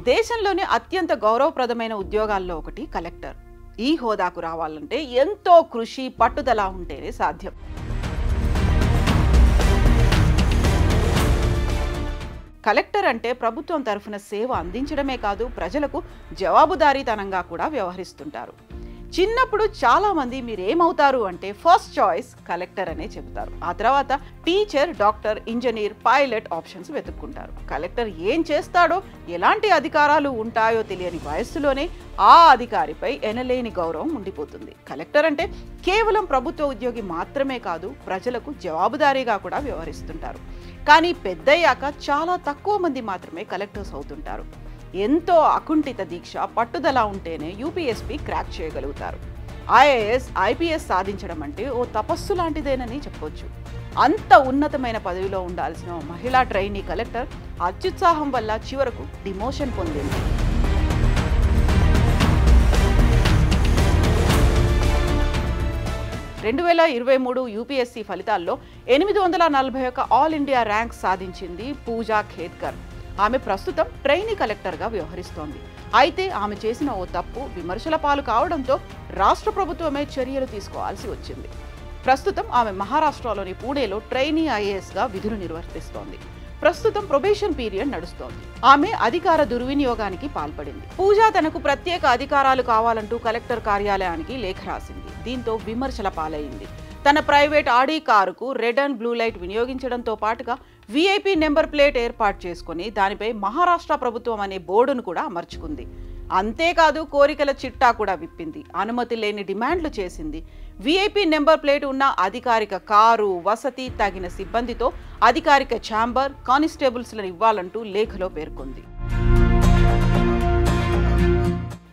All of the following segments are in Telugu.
దేశంలోని అత్యంత గౌరవప్రదమైన ఉద్యోగాల్లో ఒకటి కలెక్టర్. ఈ హోదాకు రావాలంటే ఎంతో కృషి, పట్టుదల ఉంటేనే సాధ్యం. కలెక్టర్ అంటే ప్రభుత్వం తరఫున సేవ అందించడమే కాదు, ప్రజలకు జవాబుదారీతనంగా కూడా వ్యవహరిస్తుంటారు. చిన్నప్పుడు చాలా మంది మీరేమవుతారు అంటే ఫస్ట్ చాయిస్ కలెక్టర్ అనే చెబుతారు. ఆ తర్వాత teacher, doctor, engineer, pilot options వెతుక్కుంటారు. కలెక్టర్ ఏం చేస్తాడో, ఎలాంటి అధికారాలు ఉంటాయో తెలియని వయస్సులోనే ఆ అధికారిపై ఎనలేని గౌరవం ఉండిపోతుంది. కలెక్టర్ అంటే కేవలం ప్రభుత్వ ఉద్యోగి మాత్రమే కాదు, ప్రజలకు జవాబుదారీగా కూడా వ్యవహరిస్తుంటారు. కానీ పెద్దయ్యాక చాలా తక్కువ మంది మాత్రమే కలెక్టర్స్ అవుతుంటారు. ఎంతో అకుంఠిత దీక్ష, పట్టుదల ఉంటేనే యూపీఎస్పీ క్రాక్ చేయగలుగుతారు. ఐఏఎస్, ఐపీఎస్ సాధించడం అంటే ఓ తపస్సు లాంటిదేనని చెప్పొచ్చు. అంత ఉన్నతమైన పదవిలో ఉండాల్సిన మహిళా ట్రైనీ కలెక్టర్ అత్యుత్సాహం వల్ల చివరకు డిమోషన్ పొందింది. (2023) యూపీఎస్సీ ఫలితాల్లో 841 ఆల్ ఇండియా ర్యాంక్ సాధించింది పూజా ఖేద్కర్. ఆమె ప్రస్తుతం ట్రైనీ కలెక్టర్గా వ్యవహరిస్తోంది. అయితే ఆమె చేసిన ఓ తప్పు విమర్శల పాలు కావడంతో రాష్ట్ర ప్రభుత్వమే చర్యలు తీసుకోవాల్సి వచ్చింది. ప్రస్తుతం ఆమె మహారాష్ట్రలోని పూణేలో ట్రైనీ ఐఏఎస్గా విధులు నిర్వర్తిస్తోంది. ప్రస్తుతం ప్రొబేషన్ పీరియడ్ నడుస్తోంది. ఆమె అధికార దుర్వినియోగానికి పాల్పడింది. పూజ తనకు ప్రత్యేక అధికారాలు కావాలంటూ కలెక్టర్ కార్యాలయానికి లేఖ రాసింది. దీంతో విమర్శల పాలైంది. తన ప్రైవేట్ ఆడి కారుకు రెడ్ అండ్ బ్లూ లైట్ వినియోగించడంతో పాటుగా వీఐపీ నెంబర్ ప్లేట్ ఏర్పాటు చేసుకుని దానిపై మహారాష్ట్ర ప్రభుత్వం అనే బోర్డును కూడా అమర్చుకుంది. అంతేకాదు, కోరికల చిట్టా కూడా విప్పింది. అనుమతి లేని డిమాండ్లు చేసింది. వీఐపీ నెంబర్ ప్లేట్ ఉన్న అధికారిక కారు, వసతి, తగిన సిబ్బందితో అధికారిక ఛాంబర్, కానిస్టేబుల్స్లను ఇవ్వాలంటూ లేఖలో పేర్కొంది.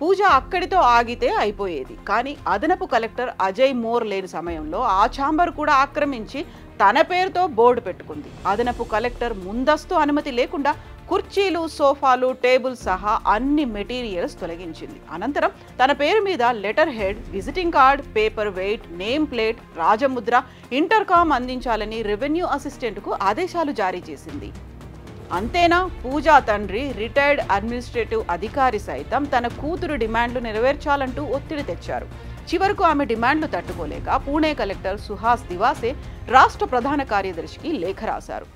పూజ అక్కడితో ఆగితే అయిపోయేది. కానీ అదనపు కలెక్టర్ అజయ్ మోర్ లేని సమయంలో ఆ ఛాంబర్ కూడా ఆక్రమించి తన పేరుతో బోర్డు పెట్టుకుంది. అదనపు కలెక్టర్ ముందస్తు అనుమతి లేకుండా కుర్చీలు, సోఫాలు, టేబుల్ సహా అన్ని మెటీరియల్స్ తొలగించింది. అనంతరం తన పేరు మీద letter head, visiting card, paper weight, name plate, రాజముద్ర, ఇంటర్కామ్ అందించాలని రెవెన్యూ అసిస్టెంట్కు ఆదేశాలు జారీ చేసింది. అంతేనా, పూజా తండ్రి రిటైర్డ్ అడ్మినిస్ట్రేటివ్ అధికారి సైతం తన కూతురు డిమాండ్లు నెరవేర్చాలంటూ ఒత్తిడి తెచ్చారు. చివరకు ఆమె డిమాండ్లు తట్టుకోలేక పూణే కలెక్టర్ సుహాస్ దివాసే రాష్ట్ర ప్రధాన కార్యదర్శికి లేఖ రాశారు.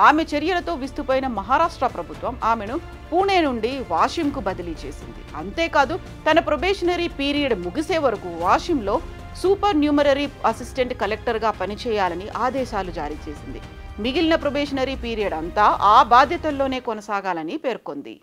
ఆమె చర్యలతో విస్తుపోయిన మహారాష్ట్ర ప్రభుత్వం ఆమెను పూణే నుండి వాషింకు బదిలీ చేసింది. అంతేకాదు, తన ప్రొబేషనరీ పీరియడ్ ముగిసే వరకు వాషింలో సూపర్ న్యూమరరీ అసిస్టెంట్ కలెక్టర్గా పనిచేయాలని ఆదేశాలు జారీ చేసింది. మిగిలిన ప్రొబేషనరీ పీరియడ్ అంతా ఆ బాధ్యతల్లోనే కొనసాగాలని పేర్కొంది.